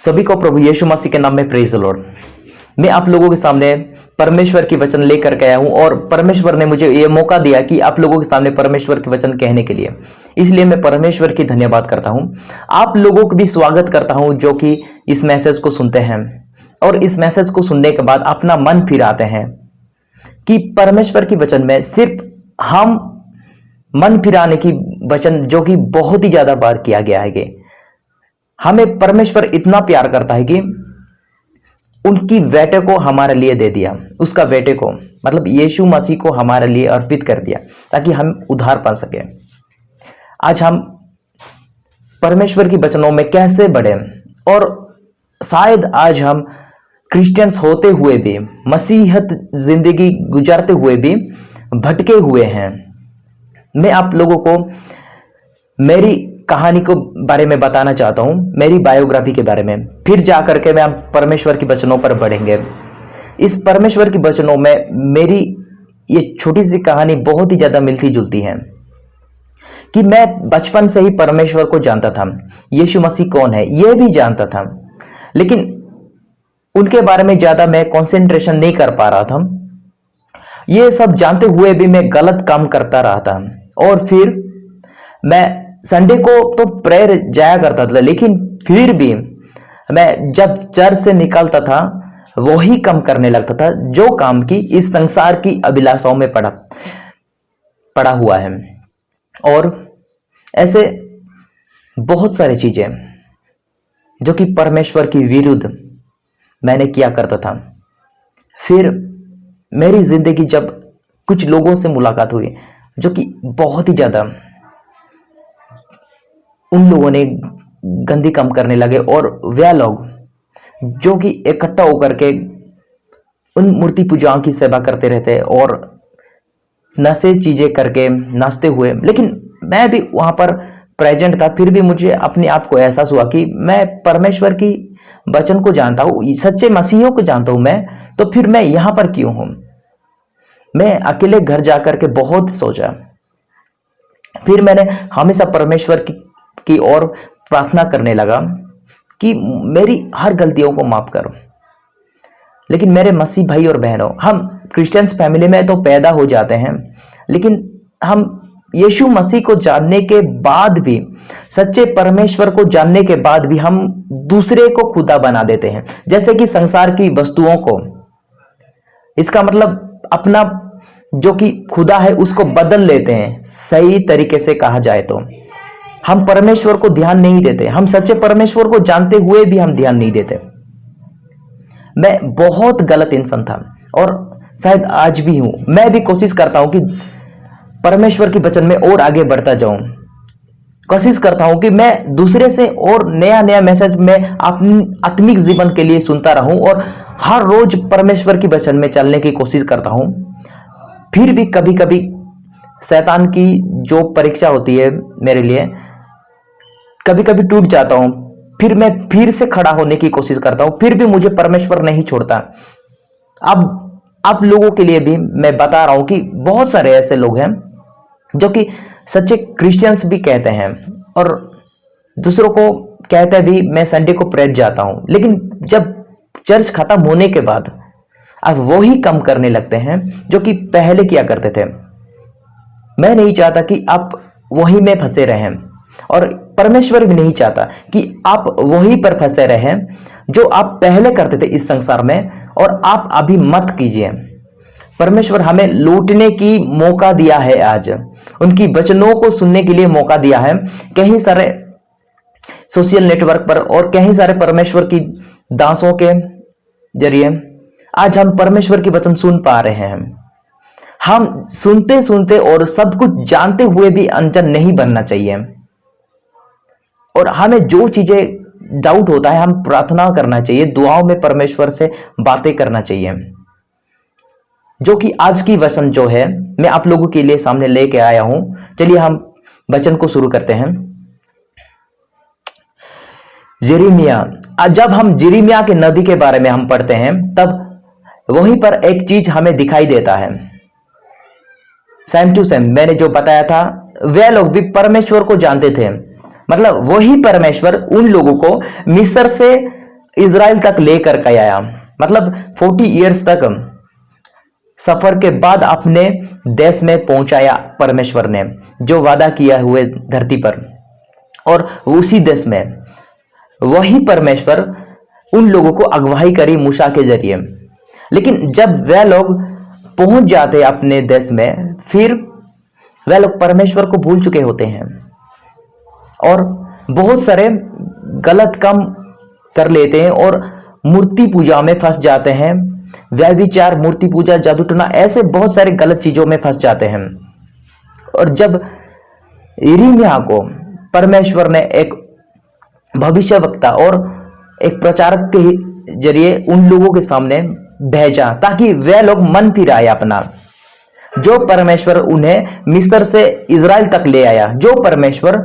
सभी को प्रभु यीशु मसीह के नाम में प्रेज द लॉर्ड। मैं आप लोगों के सामने परमेश्वर की वचन लेकर के आया हूं और परमेश्वर ने मुझे ये मौका दिया कि आप लोगों के सामने परमेश्वर के वचन कहने के लिए, इसलिए मैं परमेश्वर की धन्यवाद करता हूं। आप लोगों को भी स्वागत करता हूं जो कि इस मैसेज को सुनते हैं और इस मैसेज को सुनने के बाद अपना मन फिराते हैं कि परमेश्वर की वचन में सिर्फ हम मन फिराने की वचन जो कि बहुत ही ज्यादा बार किया गया है कि हमें परमेश्वर इतना प्यार करता है कि उनकी बेटे को हमारे लिए दे दिया, उसका बेटे को मतलब यीशु मसीह को हमारे लिए अर्पित कर दिया ताकि हम उद्धार पा सके। आज हम परमेश्वर की वचनों में कैसे बढ़े और शायद आज हम क्रिश्चियंस होते हुए भी, मसीहत जिंदगी गुजारते हुए भी भटके हुए हैं। मैं आप लोगों को मेरी कहानी को बारे में बताना चाहता हूं, मेरी बायोग्राफी के बारे में, फिर जाकर के मैं परमेश्वर की वचनों पर बढ़ेंगे। इस परमेश्वर की वचनों में मेरी ये छोटी सी कहानी बहुत ही ज्यादा मिलती जुलती है कि मैं बचपन से ही परमेश्वर को जानता था, यीशु मसीह कौन है यह भी जानता था, लेकिन उनके बारे में ज्यादा मैं कंसंट्रेशन नहीं कर पा रहा था। ये सब जानते हुए भी मैं गलत काम करता रहा था और फिर मैं संडे को तो प्रेयर जाया करता था, लेकिन फिर भी मैं जब चर्च से निकलता था वही काम करने लगता था जो काम की इस संसार की अभिलाषाओं में पड़ा हुआ है। और ऐसे बहुत सारी चीजें जो कि परमेश्वर की विरुद्ध मैंने किया करता था। फिर मेरी जिंदगी जब कुछ लोगों से मुलाकात हुई जो कि बहुत ही ज्यादा उन लोगों ने गंदी काम करने लगे और वे लोग जो कि इकट्ठा होकर के उन मूर्ति पूजाओं की सेवा करते रहते और नशे चीजें करके नाचते हुए, लेकिन मैं भी वहां पर प्रेजेंट था। फिर भी मुझे अपने आप को एहसास हुआ कि मैं परमेश्वर की वचन को जानता हूँ, सच्चे मसीहों को जानता हूँ मैं, तो फिर मैं यहाँ पर क्यों हूँ। मैं अकेले घर जाकर के बहुत सोचा। फिर मैंने हमेशा परमेश्वर की ओर प्रार्थना करने लगा कि मेरी हर गलतियों को माफ करो। लेकिन मेरे मसीह भाई और बहनों, हम क्रिश्चियंस फैमिली में तो पैदा हो जाते हैं, लेकिन हम यीशु मसीह को जानने के बाद भी, सच्चे परमेश्वर को जानने के बाद भी हम दूसरे को खुदा बना देते हैं, जैसे कि संसार की वस्तुओं को। इसका मतलब अपना जो कि खुदा है उसको बदल लेते हैं। सही तरीके से कहा जाए तो हम परमेश्वर को ध्यान नहीं देते, हम सच्चे परमेश्वर को जानते हुए भी हम ध्यान नहीं देते। मैं बहुत गलत इंसान था और शायद आज भी हूं। मैं भी कोशिश करता हूं कि परमेश्वर के वचन में और आगे बढ़ता जाऊं। कोशिश करता हूं कि मैं दूसरे से और नया नया मैसेज में अपनी आत्मिक जीवन के लिए सुनता रहूं और हर रोज परमेश्वर के वचन में चलने की कोशिश करता हूं। फिर भी कभी कभी शैतान की जो परीक्षा होती है मेरे लिए, कभी कभी टूट जाता हूं। फिर मैं फिर से खड़ा होने की कोशिश करता हूं, फिर भी मुझे परमेश्वर नहीं छोड़ता। अब आप लोगों के लिए भी मैं बता रहा हूं कि बहुत सारे ऐसे लोग हैं जो कि सच्चे क्रिश्चियंस भी कहते हैं और दूसरों को कहते भी मैं संडे को प्रेयर जाता हूं, लेकिन जब चर्च खत्म होने के बाद अब वही कम करने लगते हैं जो कि पहले किया करते थे। मैं नहीं चाहता कि आप वही में फंसे रहें और परमेश्वर भी नहीं चाहता कि आप वही पर फंसे रहें जो आप पहले करते थे इस संसार में, और आप अभी मत कीजिए। परमेश्वर हमें लौटने की मौका दिया है, आज उनकी वचनों को सुनने के लिए मौका दिया है। कहीं सारे सोशल नेटवर्क पर और कहीं सारे परमेश्वर की दासों के जरिए आज हम परमेश्वर की वचन सुन पा रहे हैं। हम सुनते सुनते और सब कुछ जानते हुए भी अनजान नहीं बनना चाहिए। और हमें जो चीजें डाउट होता है हम प्रार्थना करना चाहिए, दुआओं में परमेश्वर से बातें करना चाहिए। जो कि आज की वचन जो है मैं आप लोगों के लिए सामने लेके आया हूं। चलिए हम वचन को शुरू करते हैं। यिर्मयाह, जब हम यिर्मयाह के नबी के बारे में हम पढ़ते हैं तब वहीं पर एक चीज हमें दिखाई देता है। सेम टू सेम मैंने जो बताया था, वे लोग भी परमेश्वर को जानते थे, मतलब वही परमेश्वर उन लोगों को मिस्र से इज़राइल तक लेकर के आया। मतलब 40 इयर्स तक सफर के बाद अपने देश में पहुंचाया परमेश्वर ने, जो वादा किया हुए धरती पर। और उसी देश में वही परमेश्वर उन लोगों को अगुवाई करी मूसा के जरिए। लेकिन जब वे लोग पहुंच जाते अपने देश में, फिर वे लोग परमेश्वर को भूल चुके होते हैं और बहुत सारे गलत काम कर लेते हैं और मूर्ति पूजा में फंस जाते हैं। व्यभिचार, मूर्ति पूजा, जादू टोना, ऐसे बहुत सारे गलत चीजों में फंस जाते हैं। और जब यिर्मयाह को परमेश्वर ने एक भविष्यवक्ता और एक प्रचारक के जरिए उन लोगों के सामने भेजा ताकि वे लोग मन फिराए अपना, जो परमेश्वर उन्हें मिस्र से इज़राइल तक ले आया, जो परमेश्वर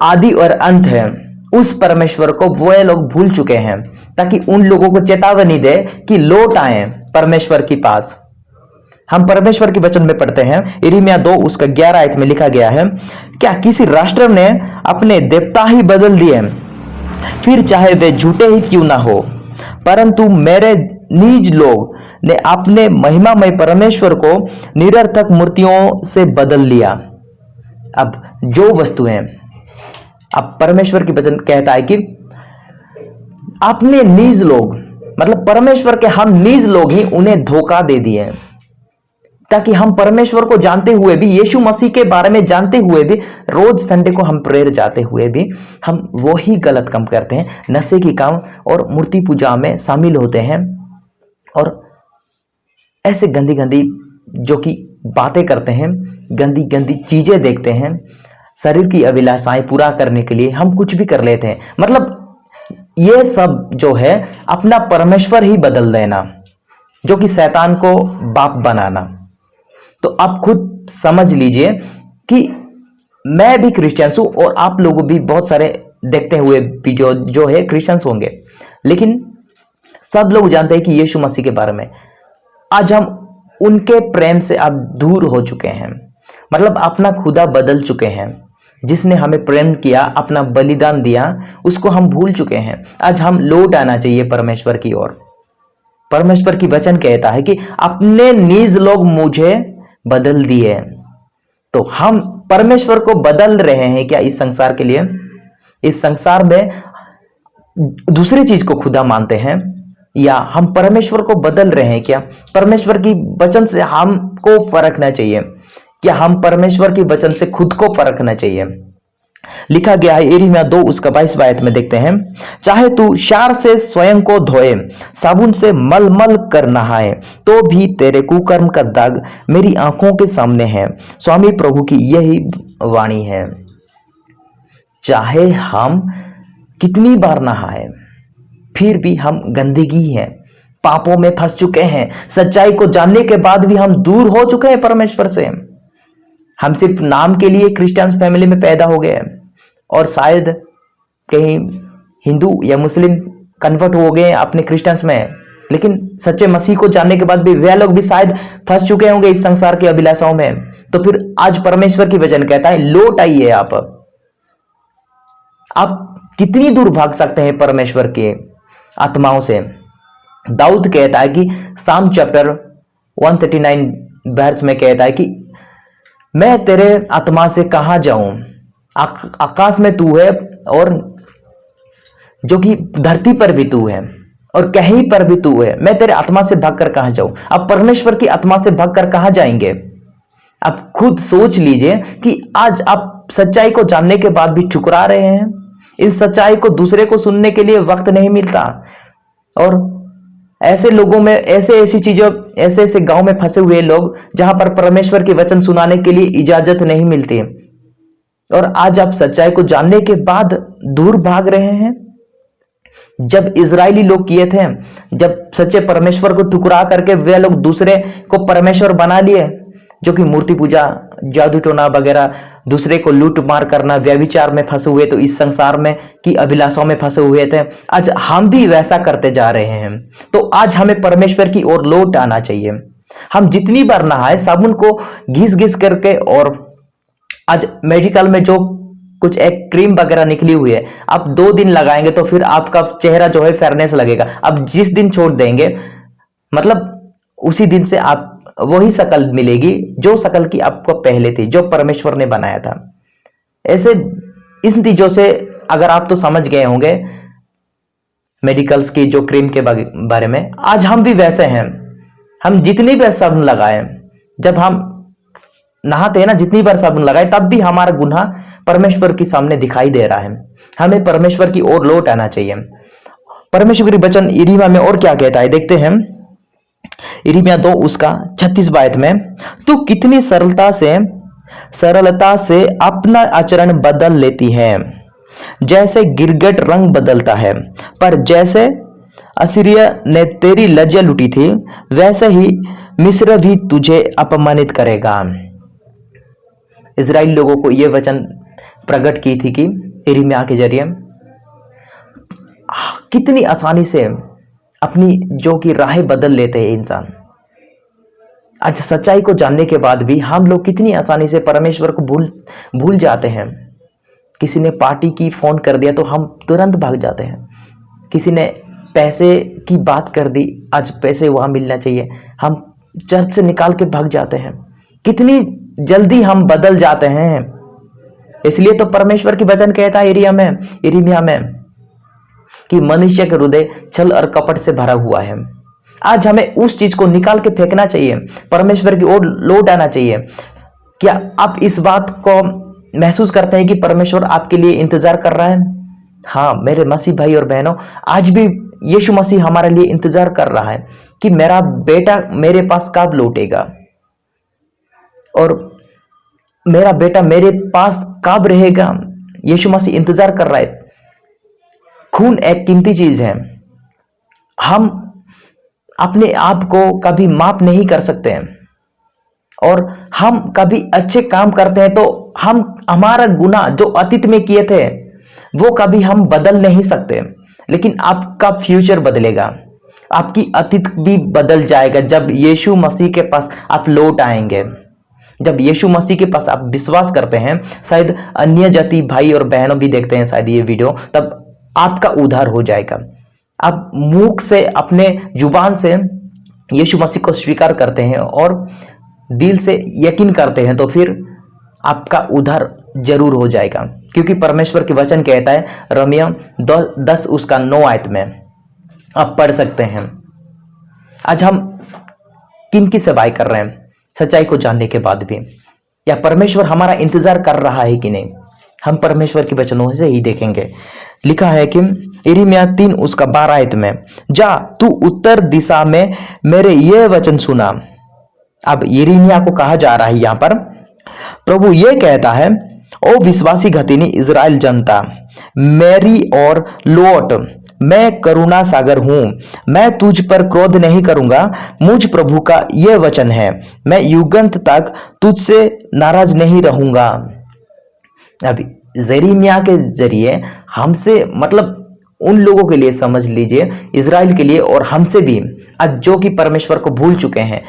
आदि और अंत है, उस परमेश्वर को वे लोग भूल चुके हैं, ताकि उन लोगों को चेतावनी दे कि लौट आए परमेश्वर के पास। हम परमेश्वर के वचन में पढ़ते हैं, यिर्मयाह 2 उसका 11 आयत में लिखा गया है, क्या किसी राष्ट्र ने अपने देवता ही बदल दिए, फिर चाहे वे झूठे ही क्यों ना हो, परंतु मेरे निज लोग ने अपने महिमामय परमेश्वर को निरर्थक मूर्तियों से बदल लिया। अब जो वस्तुएं, अब परमेश्वर की वचन कहता है कि अपने निज लोग, मतलब परमेश्वर के हम निज लोग ही उन्हें धोखा दे दिए, ताकि हम परमेश्वर को जानते हुए भी, यीशु मसीह के बारे में जानते हुए भी, रोज संडे को हम प्रेयर जाते हुए भी हम वही गलत काम करते हैं, नशे की काम और मूर्ति पूजा में शामिल होते हैं और ऐसे गंदी गंदी जो कि बातें करते हैं, गंदी गंदी चीजें देखते हैं। शरीर की अभिलाषाएं पूरा करने के लिए हम कुछ भी कर लेते हैं। मतलब ये सब जो है अपना परमेश्वर ही बदल देना, जो कि शैतान को बाप बनाना। तो आप खुद समझ लीजिए कि मैं भी क्रिश्चियंस हूं और आप लोग भी बहुत सारे देखते हुए भी जो है क्रिश्चियंस होंगे, लेकिन सब लोग जानते हैं कि यीशु मसीह के बारे में। आज हम उनके प्रेम से अब दूर हो चुके हैं, मतलब अपना खुदा बदल चुके हैं। जिसने हमें प्रेम किया, अपना बलिदान दिया, उसको हम भूल चुके हैं। आज हम लौट आना चाहिए परमेश्वर की ओर। परमेश्वर की वचन कहता है कि अपने निज लोग मुझे बदल दिए। तो हम परमेश्वर को बदल रहे हैं क्या इस संसार के लिए? इस संसार में दूसरी चीज को खुदा मानते हैं, या हम परमेश्वर को बदल रहे हैं क्या? परमेश्वर की वचन से हमको फर्कना चाहिए, क्या हम परमेश्वर की वचन से खुद को फर्कना चाहिए? लिखा गया है यिर्मयाह 2 उसका 22 आयत में देखते हैं, चाहे तू क्षार से स्वयं को धोए, साबुन से मलमल कर नहाए, तो भी तेरे कुकर्म का दाग मेरी आंखों के सामने है। स्वामी प्रभु की यही वाणी है। चाहे हम कितनी बार नहाए, फिर भी हम गंदगी हैं, पापों में फंस चुके हैं। सच्चाई को जानने के बाद भी हम दूर हो चुके हैं परमेश्वर से। हम सिर्फ नाम के लिए क्रिश्चियन फैमिली में पैदा हो गए और शायद कहीं हिंदू या मुस्लिम कन्वर्ट हो गए अपने क्रिश्चियंस में, लेकिन सच्चे मसीह को जानने के बाद भी वे लोग भी शायद फंस चुके होंगे इस संसार की अभिलाषाओं में। तो फिर आज परमेश्वर की वचन कहता है लौट आइए। आप कितनी दूर भाग सकते हैं परमेश्वर के आत्माओं से? दाऊद कहता है कि साम चैप्टर 139 वर्स में कहता है कि मैं तेरे आत्मा से कहां जाऊं, आकाश में तू है और जो कि धरती पर भी तू है और कहीं पर भी तू है, मैं तेरे आत्मा से भागकर कहां जाऊं। अब परमेश्वर की आत्मा से भागकर कहां जाएंगे? आप खुद सोच लीजिए कि आज आप सच्चाई को जानने के बाद भी ठुकरा रहे हैं। इस सच्चाई को दूसरे को सुनने के लिए वक्त नहीं मिलता और ऐसे लोगों में ऐसी चीजों, ऐसे गांव में फंसे हुए लोग जहां पर परमेश्वर के वचन सुनाने के लिए इजाजत नहीं मिलती, और आज आप सच्चाई को जानने के बाद दूर भाग रहे हैं। जब इजरायली लोग किए थे, जब सच्चे परमेश्वर को ठुकरा करके वे लोग दूसरे को परमेश्वर बना लिए, जो कि मूर्ति पूजा, जादू टोना वगैरह, दूसरे को लूट मार करना, व्यभिचार में फंसे हुए, तो इस संसार में की अभिलाषाओं में फंसे हुए थे। आज हम भी वैसा करते जा रहे हैं। तो आज हमें परमेश्वर की ओर लौट आना चाहिए। हम जितनी बार नहाए साबुन को घिस घिस करके, और आज मेडिकल में जो कुछ एक क्रीम वगैरह निकली हुई है, आप 2 दिन लगाएंगे तो फिर आपका चेहरा जो है फेयरनेस लगेगा। अब जिस दिन छोड़ देंगे मतलब उसी दिन से आप वही शक्ल मिलेगी जो शक्ल की आपको पहले थी, जो परमेश्वर ने बनाया था। ऐसे इन चीजों से अगर आप तो समझ गए होंगे मेडिकल्स की जो क्रीम के बारे में, आज हम भी वैसे हैं। हम जितनी बार साबुन लगाए, जब हम नहाते हैं ना, जितनी बार साबुन लगाए तब भी हमारा गुनाह परमेश्वर के सामने दिखाई दे रहा है। हमें परमेश्वर की ओर लौट आना चाहिए। परमेश्वर की वचन यिर्मयाह में और क्या कहता है देखते हैं। यिर्मयाह 2 उसका 36 आयत में, तू कितनी सरलता से अपना आचरण बदल लेती है, जैसे गिरगिट रंग बदलता है, पर जैसे असीरिया ने तेरी लज्जा लूटी थी वैसे ही मिस्र भी तुझे अपमानित करेगा। इजराइल लोगों को यह वचन प्रकट की थी कि यिर्मयाह के जरिए कितनी आसानी से अपनी जो कि राहें बदल लेते हैं इंसान। आज सच्चाई को जानने के बाद भी हम लोग कितनी आसानी से परमेश्वर को भूल जाते हैं। किसी ने पार्टी की फोन कर दिया तो हम तुरंत भाग जाते हैं। किसी ने पैसे की बात कर दी, आज पैसे वहां मिलना चाहिए, हम चर्च से निकाल के भाग जाते हैं। कितनी जल्दी हम बदल जाते हैं। इसलिए तो परमेश्वर की वचन कहता है यिर्मयाह में कि मनुष्य के हृदय छल और कपट से भरा हुआ है। आज हमें उस चीज को निकाल के फेंकना चाहिए, परमेश्वर की ओर लौट आना चाहिए। क्या आप इस बात को महसूस करते हैं कि परमेश्वर आपके लिए इंतजार कर रहा है? हाँ मेरे मसीह भाई और बहनों, आज भी यीशु मसीह हमारे लिए इंतजार कर रहा है कि मेरा बेटा मेरे पास कब लौटेगा और मेरा बेटा मेरे पास कब रहेगा। यीशु मसीह इंतजार कर रहा है। खून एक कीमती चीज है। हम अपने आप को कभी माप नहीं कर सकते हैं और हम कभी अच्छे काम करते हैं तो हम हमारा गुनाह जो अतीत में किए थे वो कभी हम बदल नहीं सकते, लेकिन आपका फ्यूचर बदलेगा, आपकी अतीत भी बदल जाएगा जब यीशु मसीह के पास आप लौट आएंगे। जब यीशु मसीह के पास आप विश्वास करते हैं, शायद अन्य जाति भाई और बहनों भी देखते हैं शायद ये वीडियो, तब आपका उद्धार हो जाएगा। आप मुख से अपने जुबान से यीशु मसीह को स्वीकार करते हैं और दिल से यकीन करते हैं तो फिर आपका उद्धार जरूर हो जाएगा। क्योंकि परमेश्वर के वचन कहता है रोमियो 10 उसका 9 आयत में आप पढ़ सकते हैं। आज हम किन की सेवाई कर रहे हैं सच्चाई को जानने के बाद भी, या परमेश्वर हमारा इंतजार कर रहा है कि नहीं, हम परमेश्वर के वचनों से ही देखेंगे। लिखा है कि यिर्मयाह 3 उसका 12 आयत में, जा तू उत्तर दिशा में मेरे ये वचन सुना। अब यिर्मयाह को कहा जा रहा है यहाँ पर, प्रभु ये कहता है, ओ विश्वासी घतिनी इजराइल जनता, मेरी ओर लौट, मैं करुणा सागर हूं, मैं तुझ पर क्रोध नहीं करूंगा। मुझ प्रभु का यह वचन है, मैं युगांत तक तुझसे नाराज नहीं रहूंगा। अभी यिर्मयाह के जरिए हमसे मतलब उन लोगों के लिए समझ लीजिए, इजराइल के लिए और हमसे भी, आज जो कि परमेश्वर को भूल चुके हैं,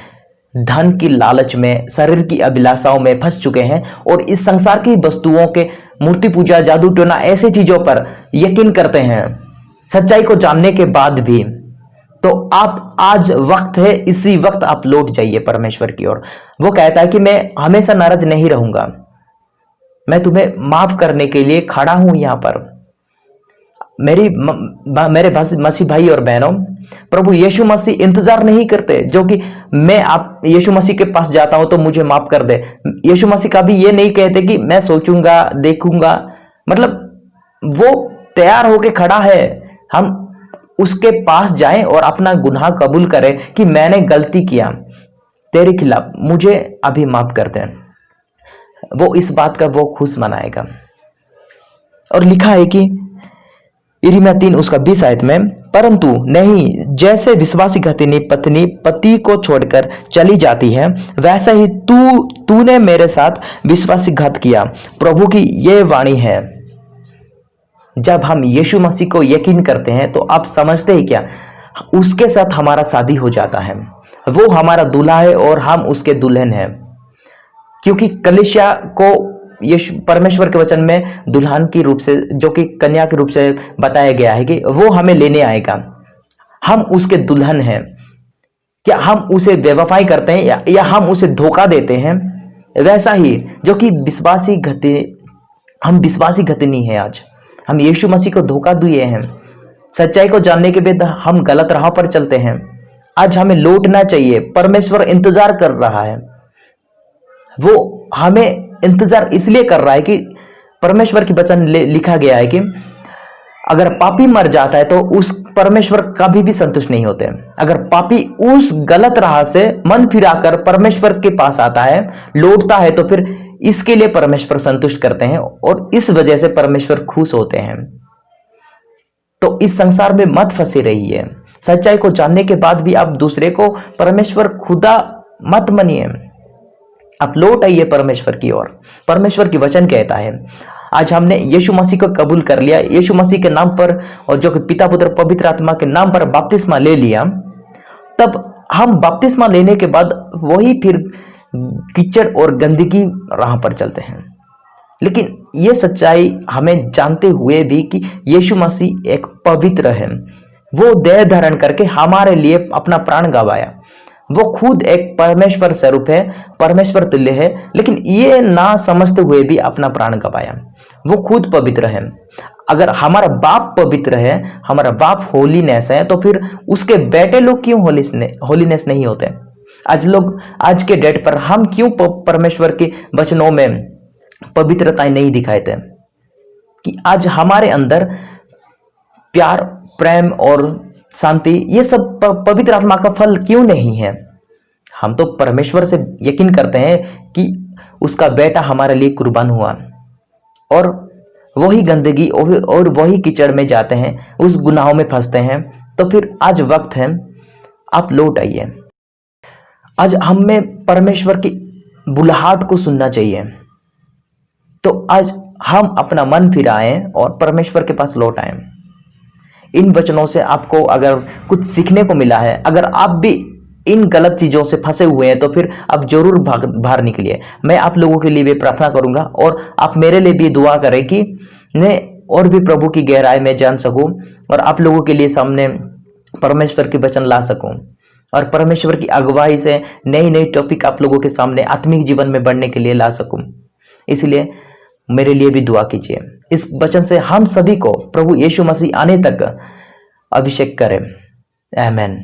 धन की लालच में, शरीर की अभिलाषाओं में फंस चुके हैं और इस संसार की वस्तुओं के मूर्ति पूजा, जादू टोना ऐसे चीजों पर यकीन करते हैं सच्चाई को जानने के बाद भी, तो आप आज वक्त है, इसी वक्त आप लौट जाइए परमेश्वर की ओर। वो कहता है कि मैं हमेशा नाराज नहीं रहूंगा, मैं तुम्हें माफ करने के लिए खड़ा हूं यहां पर। मेरे मसीह भाई और बहनों, प्रभु यीशु मसीह इंतजार नहीं करते जो कि मैं आप यीशु मसीह के पास जाता हूं तो मुझे माफ कर दे। यीशु मसीह कभी ये नहीं कहते कि मैं सोचूंगा देखूंगा, मतलब वो तैयार होके खड़ा है, हम उसके पास जाएं और अपना गुनाह कबूल करें कि मैंने गलती किया तेरे खिलाफ, मुझे अभी माफ कर दे। वो इस बात का वो खुश मनाएगा। और लिखा है कि यिर्मयाह 3 उसका 20 आयत में, परंतु नहीं, जैसे विश्वासी घतिनी पत्नी पति को छोड़कर चली जाती है वैसा ही तूने मेरे साथ विश्वासघात किया। प्रभु की ये वाणी है। जब हम यीशु मसीह को यकीन करते हैं तो आप समझते हैं क्या, उसके साथ हमारा शादी हो जाता है। वो हमारा दूल्हा है और हम उसके दुल्हन हैं। क्योंकि कलीसिया को यीशु परमेश्वर के वचन में दुल्हन की रूप से, जो कि कन्या के रूप से बताया गया है कि वो हमें लेने आएगा, हम उसके दुल्हन हैं। क्या हम उसे बेवफाई करते हैं या हम उसे धोखा देते हैं? वैसा ही जो कि हम विश्वासी गति नहीं है। आज हम यीशु मसीह को धोखा दिए हैं। सच्चाई को जानने के बाद हम गलत राह पर चलते हैं। आज हमें लौटना चाहिए। परमेश्वर इंतजार कर रहा है। वो हमें इंतजार इसलिए कर रहा है कि परमेश्वर की वचन लिखा गया है कि अगर पापी मर जाता है तो उस परमेश्वर कभी भी संतुष्ट नहीं होते। अगर पापी उस गलत राह से मन फिराकर परमेश्वर के पास आता है, लौटता है, तो फिर इसके लिए परमेश्वर संतुष्ट करते हैं और इस वजह से परमेश्वर खुश होते हैं। तो इस संसार में मत फंसे रहिए। सच्चाई को जानने के बाद भी आप दूसरे को परमेश्वर खुदा मत मानिए। आप लौट आइए परमेश्वर की ओर। परमेश्वर की वचन कहता है, आज हमने यीशु मसीह को कबूल कर लिया, यीशु मसीह के नाम पर और जो कि पिता पुत्र पवित्र आत्मा के नाम पर बपतिस्मा ले लिया, तब हम बपतिस्मा लेने के बाद वही फिर कीचड़ और गंदगी राह पर चलते हैं। लेकिन ये सच्चाई हमें जानते हुए भी कि यीशु मसीह एक पवित्र है, वो देह धारण करके हमारे लिए अपना प्राण गवाया। वो खुद एक परमेश्वर स्वरूप है, परमेश्वर तुल्य है, लेकिन ये ना समझते हुए भी अपना प्राण गवाया। वो खुद पवित्र है। अगर हमारा बाप पवित्र है, हमारा बाप होलीनेस है, तो फिर उसके बेटे लोग क्यों होलीनेस नहीं होते? आज के डेट पर हम क्यों परमेश्वर के वचनों में पवित्रता नहीं दिखाते? कि आज हमारे अंदर प्यार, प्रेम और शांति, ये सब पवित्र आत्मा का फल क्यों नहीं है? हम तो परमेश्वर से यकीन करते हैं कि उसका बेटा हमारे लिए कुर्बान हुआ, और वही गंदगी और वही कीचड़ में जाते हैं, उस गुनाहों में फंसते हैं। तो फिर आज वक्त है, आप लौट आइए। आज हमें परमेश्वर की बुलाहट को सुनना चाहिए। तो आज हम अपना मन फिराएं और परमेश्वर के पास लौट आएं। इन वचनों से आपको अगर कुछ सीखने को मिला है, अगर आप भी इन गलत चीजों से फंसे हुए हैं, तो फिर आप जरूर बाहर निकलिए। मैं आप लोगों के लिए भी प्रार्थना करूंगा और आप मेरे लिए भी दुआ करें कि मैं और भी प्रभु की गहराई में जान सकूं और आप लोगों के लिए सामने परमेश्वर के वचन ला सकूं और परमेश्वर की अगुवाई से नई नई टॉपिक आप लोगों के सामने आत्मिक जीवन में बढ़ने के लिए ला सकूं। इसलिए मेरे लिए भी दुआ कीजिए। इस वचन से हम सभी को प्रभु यीशु मसीह आने तक अभिषेक करें। आमीन।